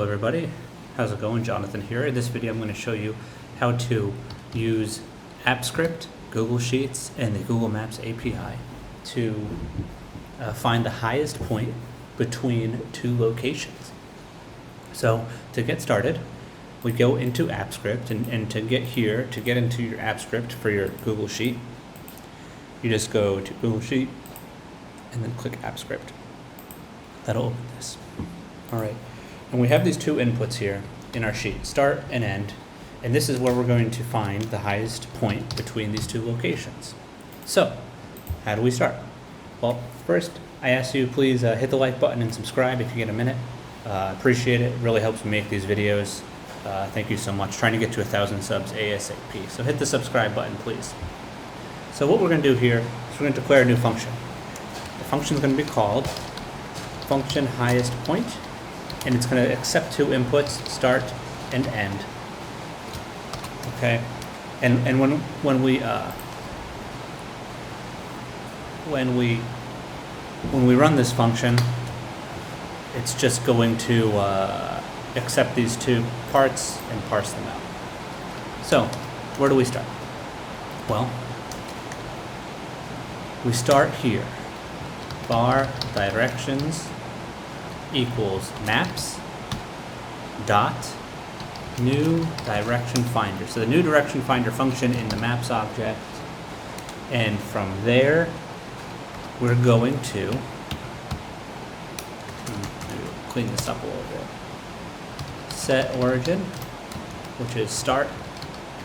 Hello everybody, how's it going? Jonathan here. In this video I'm going to show you how to use AppScript, Google Sheets, and the Google Maps API to find the highest point between two locations. So to get started, we go into AppScript, and to get here, to get into your AppScript for your Google Sheet, you just go to Google Sheet and then click AppScript. That'll open this. All right, and we have these two inputs here in our sheet, start and end, and this is where we're going to find the highest point between these two locations. So, how do we start? Well, first, I ask you please hit the like button and subscribe if you get a minute. Appreciate it. It really helps me make these videos. Thank you so much. Trying to get to 1,000 subs ASAP. So hit the subscribe button, please. So what we're going to do here is we're going to declare a new function. The function is going to be called function highest point, and it's going to accept two inputs, start and end. Okay, and when we run this function, it's just going to accept these two parts and parse them out. So where do we start? Well, we start here. Var directions equals maps dot new direction finder. So the new direction finder function in the maps object, and from there we're going to clean this up a little bit. Set origin, which is start,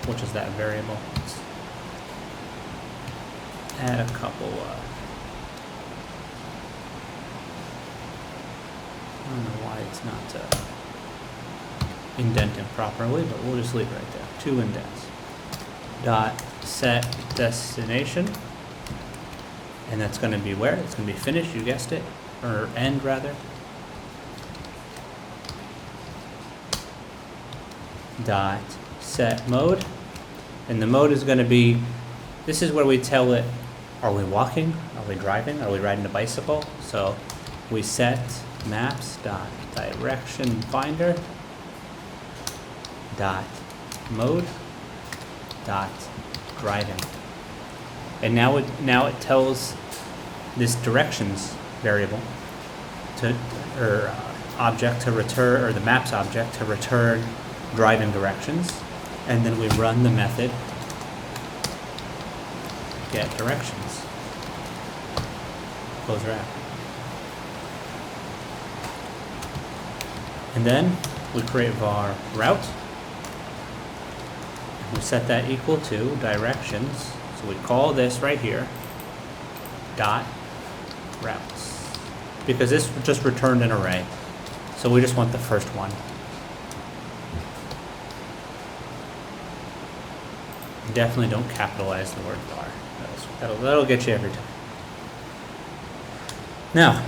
which is that variable. Let's add a couple I don't know why it's not indented properly, but we'll just leave it right there. Two indents. Dot set destination, and that's going to be where? It's going to be finish, you guessed it, or end rather. Dot set mode, and the mode is going to be, this is where we tell it, are we walking, are we driving, are we riding a bicycle? So we set maps dot direction finder dot mode dot driving, and now it tells this directions variable to object to return, or the maps object to return driving directions, and then we run the method get directions. Close our app. And then we create var route. We set that equal to directions. So we call this right here dot routes, because this just returned an array. So we just want the first one. Definitely don't capitalize the word var. That'll get you every time. Now,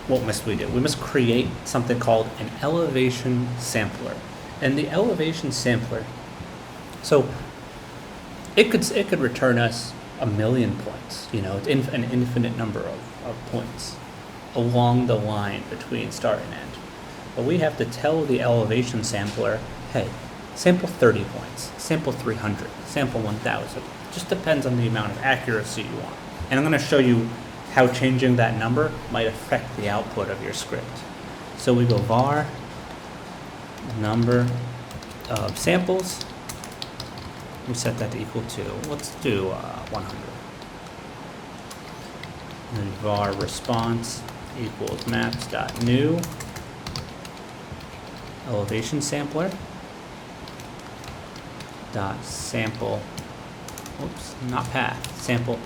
what must we do? We must create something called an elevation sampler. And the elevation sampler, so it could return us 1,000,000 points. You know, it's an infinite number of points along the line between start and end. But we have to tell the elevation sampler, hey, sample 30 points, sample 300, sample 1,000. Just depends on the amount of accuracy you want. And I'm going to show you how changing that number might affect the output of your script. So we go var number of samples. We set that to equal to, let's do 100. And then var response equals maps.new elevation sampler dot sample, oops, not path, sample,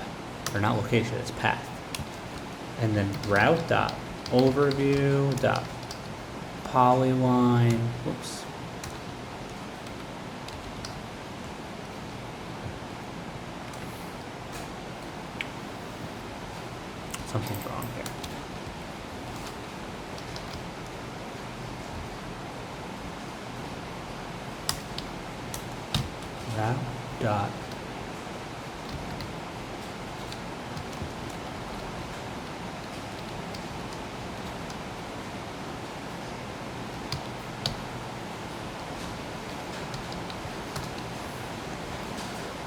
or not location, it's path. And then route dot overview dot polyline, whoops. Something's wrong here. Route dot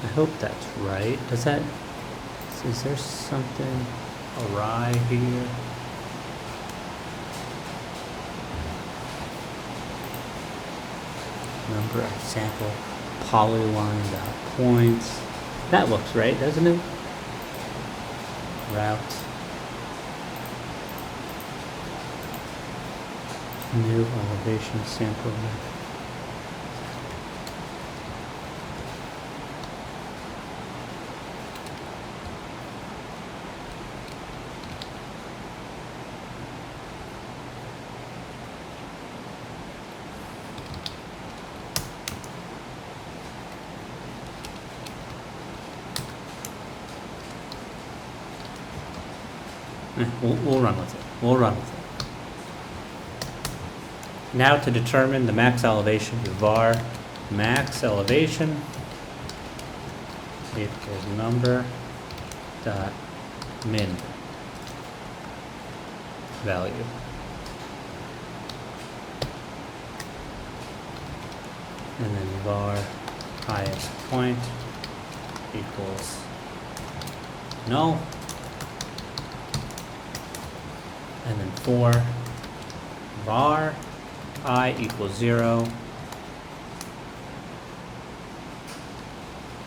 I hope that's right. Is there something awry here? Number of sample polyline dot points. That looks right, doesn't it? Route. New elevation sample. We'll run with it. We'll run with it. Now to determine the max elevation, var max elevation equals number dot min value. And then var highest point equals null. And then for var I equals 0,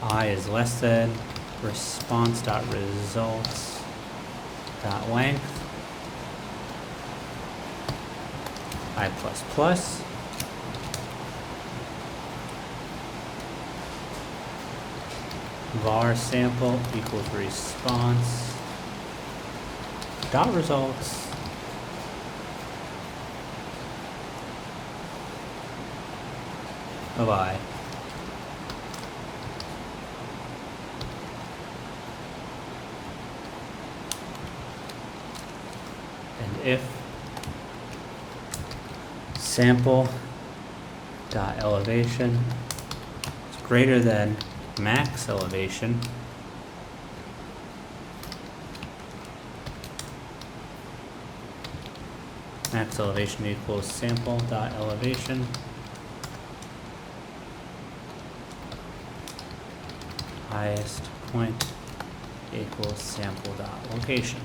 I is less than response dot results dot length I plus plus var sample equals response dot results of I. And if sample dot elevation is greater than max elevation, max elevation equals sample dot elevation highest point equals sample dot location.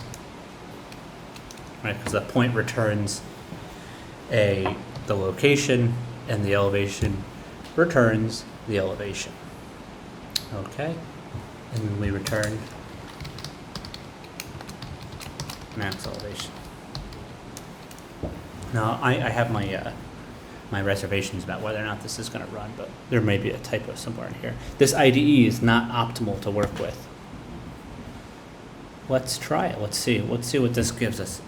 Right, because the point returns the location, and the elevation returns the elevation. Okay, and then we return max elevation. Now I have my my reservations about whether or not this is going to run, but there may be a typo somewhere in here. This IDE is not optimal to work with. Let's try it. Let's see what this gives us.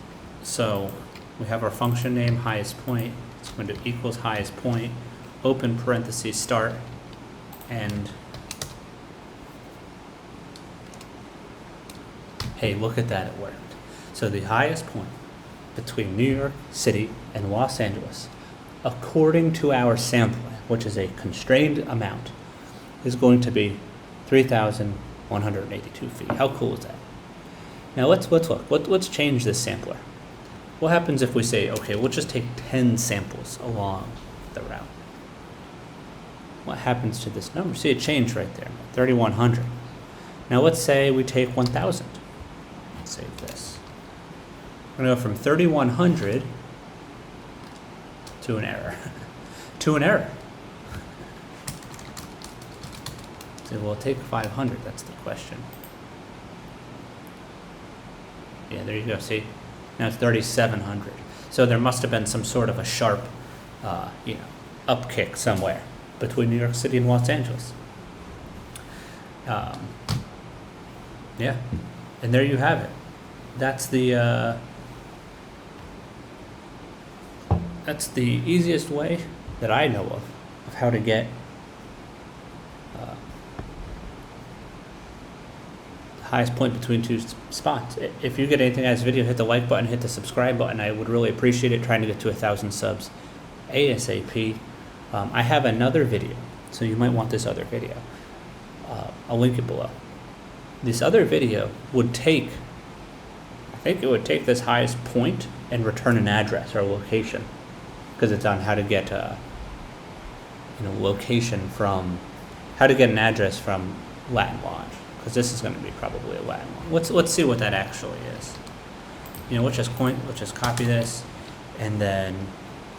So we have our function name highest point. It's going to equals highest point, open parentheses start, and hey, look at that, it worked. So the highest point between New York City and Los Angeles, according to our sampling, which is a constrained amount, is going to be 3,182 feet. How cool is that? Now let's look. Let's change this sampler. What happens if we say, okay, we'll just take 10 samples along the route? What happens to this number? See, it changed right there, 3,100. Now let's say we take 1,000. Let's save this. We're going to go from 3,100 to an error. To an error. So we'll take 500, that's the question. Yeah, there you go, see? Now it's 3,700. So there must have been some sort of a sharp, upkick somewhere between New York City and Los Angeles. Yeah, and there you have it. That's the easiest way that I know of how to get the highest point between two spots. If you get anything out of this video, hit the like button, hit the subscribe button. I would really appreciate it, trying to get to 1,000 subs ASAP. I have another video, so you might want this other video. I'll link it below. This other video would take, I think it would take this highest point and return an address or a location, because it's on how to get location from, how to get an address from Latin lodge, because this is going to be probably a Latin lodge. Let's see what that actually is. You know, let's just copy this, and then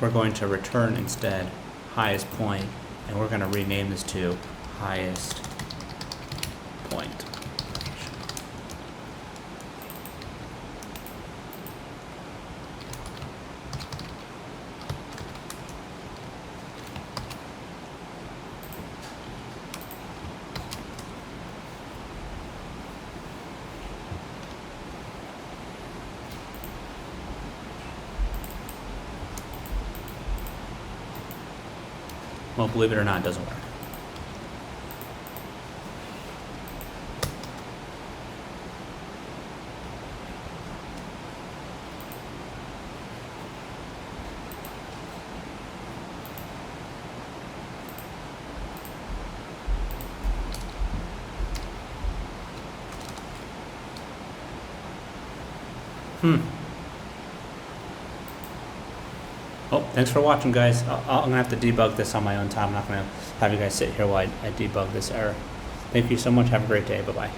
we're going to return instead highest point, and we're going to rename this to highest point. Well, believe it or not, it doesn't work. Oh, thanks for watching, guys. I'm going to have to debug this on my own time. I'm not going to have you guys sit here while I debug this error. Thank you so much. Have a great day. Bye-bye.